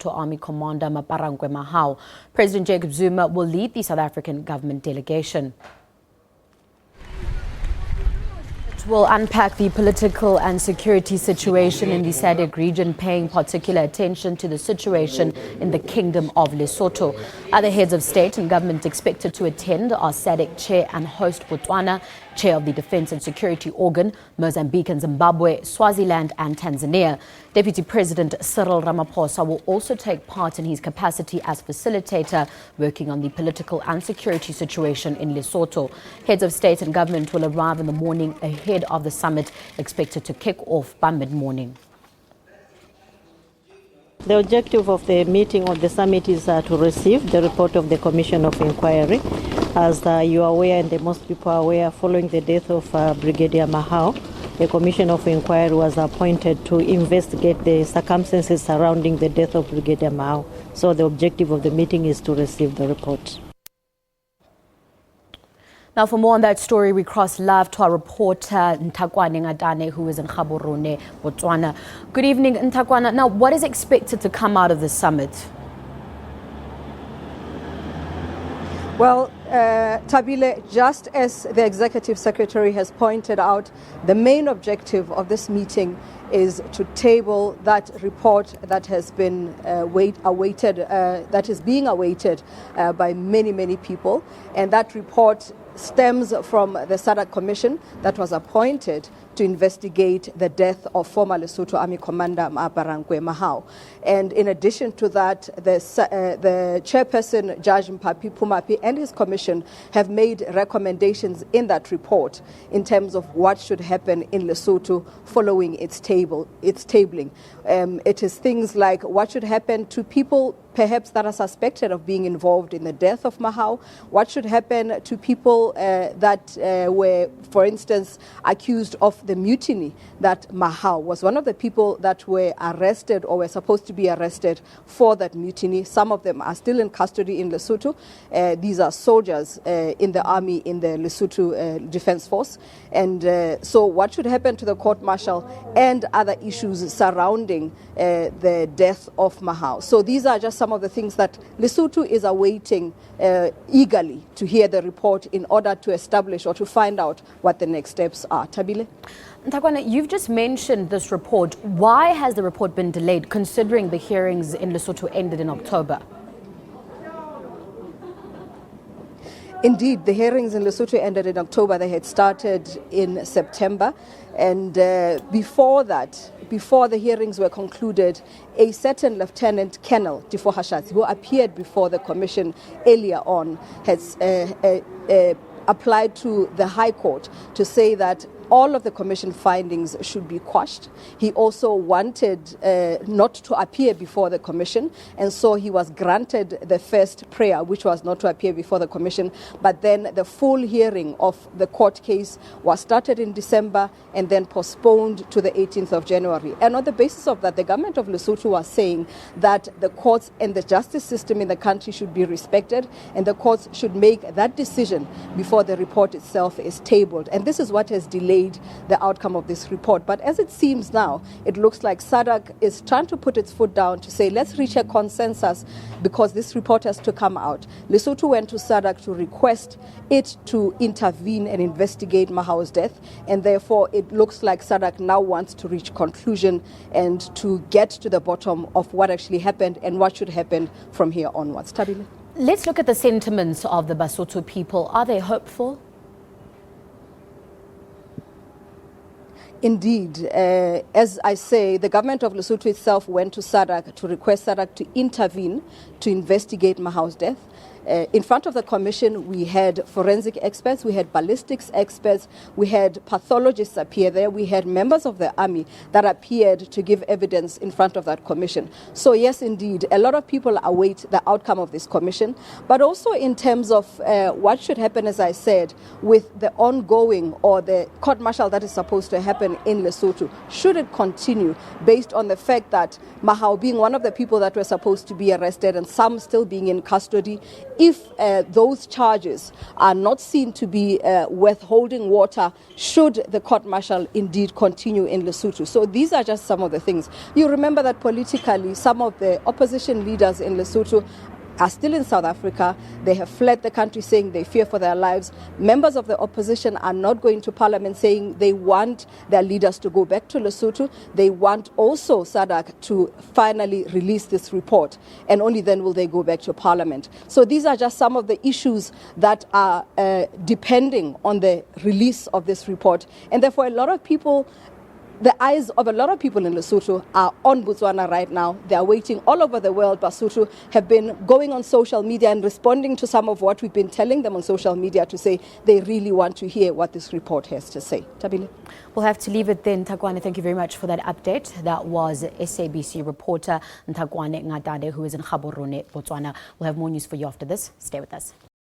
Army Commander Maaparankoe Mahao. President Jacob Zuma will lead the South African government delegation. We'll unpack the political and security situation in the SADC region, paying particular attention to the situation in the Kingdom of Lesotho. Other heads of state and government expected to attend are SADC Chair and host Botswana, Chair of the Defence and Security Organ, Mozambique and Zimbabwe, Swaziland and Tanzania. Deputy President Cyril Ramaphosa will also take part in his capacity as facilitator, working on the political and security situation in Lesotho. Heads of state and government will arrive in the morning ahead of the summit, expected to kick off by mid-morning. The objective of the meeting of the summit is to receive the report of the Commission of Inquiry. As you are aware, and most people are aware, following the death of Brigadier Mahao, the Commission of Inquiry was appointed to investigate the circumstances surrounding the death of Brigadier Mahao. So the objective of the meeting is to receive the report. Now, for more on that story, we cross live to our reporter, Ntakwane Ngadane, who is in Gaborone, Botswana. Good evening, Ntakwane. Now, what is expected to come out of the summit? Well, Tabile, just as the Executive Secretary has pointed out, the main objective of this meeting is to table that report that has been that is being awaited by many people. And that report stems from the SADC Commission that was appointed to investigate the death of former Lesotho Army Commander Maaparankoe Mahao. And in addition to that, the chairperson, Judge Mphapi Pumapi, and his commission have made recommendations in that report in terms of what should happen in Lesotho following its tabling. It is things like what should happen to people perhaps that are suspected of being involved in the death of Mahao, what should happen to people that were, for instance, accused of the mutiny that Mahao was one of the people that were arrested or were supposed to be arrested for that mutiny. Some of them are still in custody in Lesotho. These are soldiers in the army, in the Lesotho Defence Force. And so what should happen to the court-martial and other issues surrounding the death of Mahao. So these are just some of the things that Lesotho is awaiting eagerly to hear the report in order to establish or to find out what the next steps are. Tabile? Ntakwane, you've just mentioned this report. Why has the report been delayed, considering the hearings in Lesotho ended in October? Indeed, the hearings in Lesotho ended in October. They had started in September. And before that, before the hearings were concluded, a certain Lieutenant Colonel Tifo Hashatsi, who appeared before the commission earlier on, has applied to the High Court to say that all of the commission findings should be quashed. He also wanted not to appear before the commission, and so he was granted the first prayer, which was not to appear before the commission. But then the full hearing of the court case was started in December and then postponed to the 18th of January. And on the basis of that, the government of Lesotho was saying that the courts and the justice system in the country should be respected, and the courts should make that decision before the report itself is tabled. And this is what has delayed the outcome of this report. But as it seems now, it looks like SADC is trying to put its foot down to say, let's reach a consensus because this report has to come out. Lesotho went to SADC to request it to intervene and investigate Mahao's death, and therefore it looks like SADC now wants to reach conclusion and to get to the bottom of what actually happened and what should happen from here onwards. Tabile? Let's look at the sentiments of the Basotho people. Are they hopeful? Indeed, as I say, the government of Lesotho itself went to SADC to request SADC to intervene to investigate Mahao's death. In front of the commission, we had forensic experts, we had ballistics experts, we had pathologists appear there, we had members of the army that appeared to give evidence in front of that commission. So yes, indeed, a lot of people await the outcome of this commission, but also in terms of what should happen, as I said, with the ongoing or the court-martial that is supposed to happen in Lesotho. Should it continue based on the fact that Mahao being one of the people that were supposed to be arrested and some still being in custody, if those charges are not seen to be worth holding water, should the court-martial indeed continue in Lesotho. So these are just some of the things. You remember that politically, some of the opposition leaders in Lesotho are still in South Africa. They have fled the country saying they fear for their lives. Members of the opposition are not going to parliament saying they want their leaders to go back to Lesotho. They want also SADC to finally release this report, and only then will they go back to parliament. So these are just some of the issues that are depending on the release of this report. And therefore a lot of people, the eyes of a lot of people in Lesotho are on Botswana right now. They are waiting all over the world. Basotho have been going on social media and responding to some of what we've been telling them on social media to say they really want to hear what this report has to say. Tabile? We'll have to leave it then. Nthakwane, thank you very much for that update. That was SABC reporter Nthakwane Ngadade, who is in Gaborone, Botswana. We'll have more news for you after this. Stay with us.